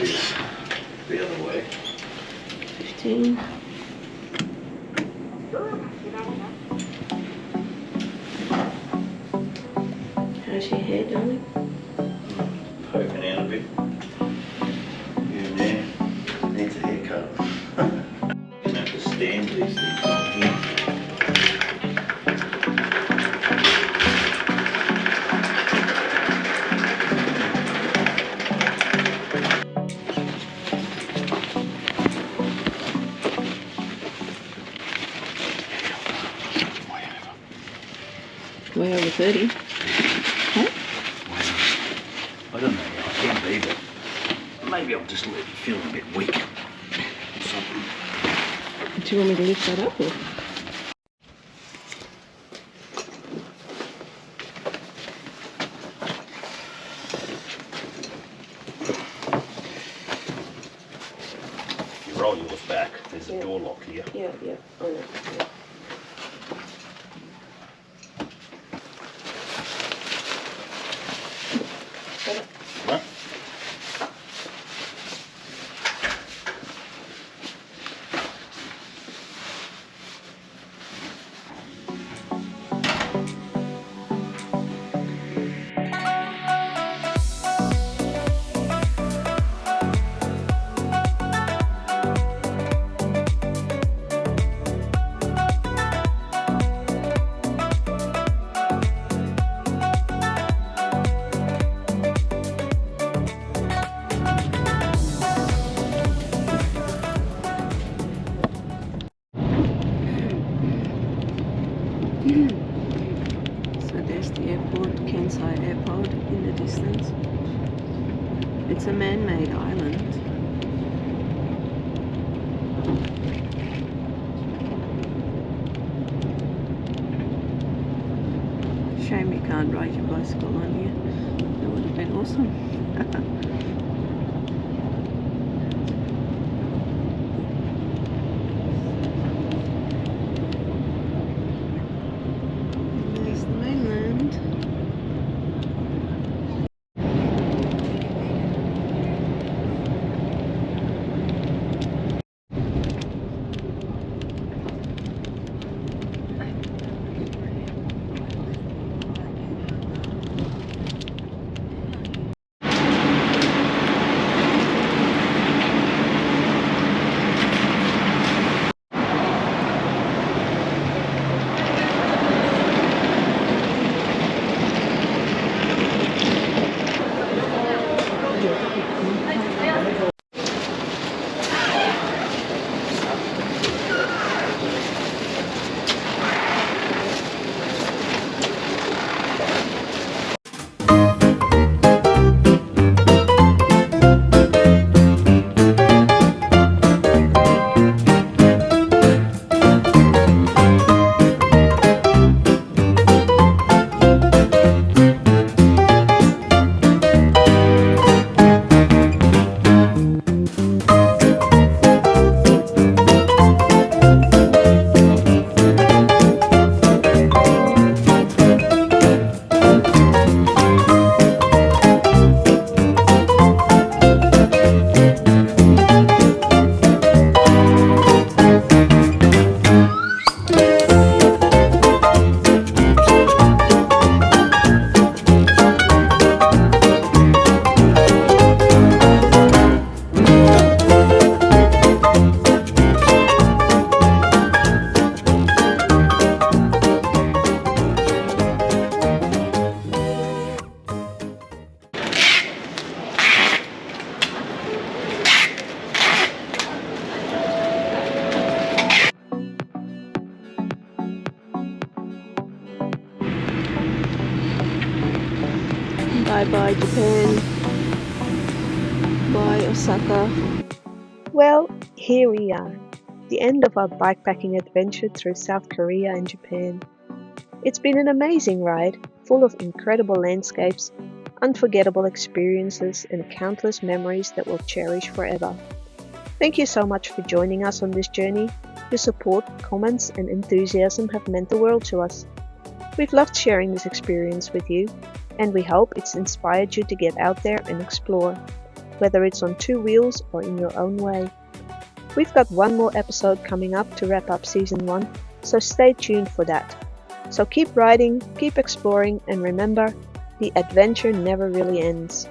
is the other way. 15. How's your hair, darling? Poking out a bit. Here and there. Needs a haircut. You have to stand these things on here. Way over 30. Huh? I don't know, I can be, but maybe I'll just let it feel a bit weak. Or something. Do you want me to lift that up? Or? If you roll yours back, there's a door lock here. Yeah, I know. Yeah. What? So there's the airport, Kansai Airport in the distance. It's a man-made island. Shame you can't ride your bicycle on here. That would have been awesome. There's the mainland. Bye bye Japan. Bye Osaka. Well, here we are, the end of our bikepacking adventure through South Korea and Japan. It's been an amazing ride, full of incredible landscapes, unforgettable experiences, and countless memories that we'll cherish forever. Thank you so much for joining us on this journey. Your support, comments, and enthusiasm have meant the world to us. We've loved sharing this experience with you, and we hope it's inspired you to get out there and explore. whether it's on two wheels or in your own way. We've got one more episode coming up to wrap up Season 1, so stay tuned for that. So keep riding, keep exploring, and remember, the adventure never really ends.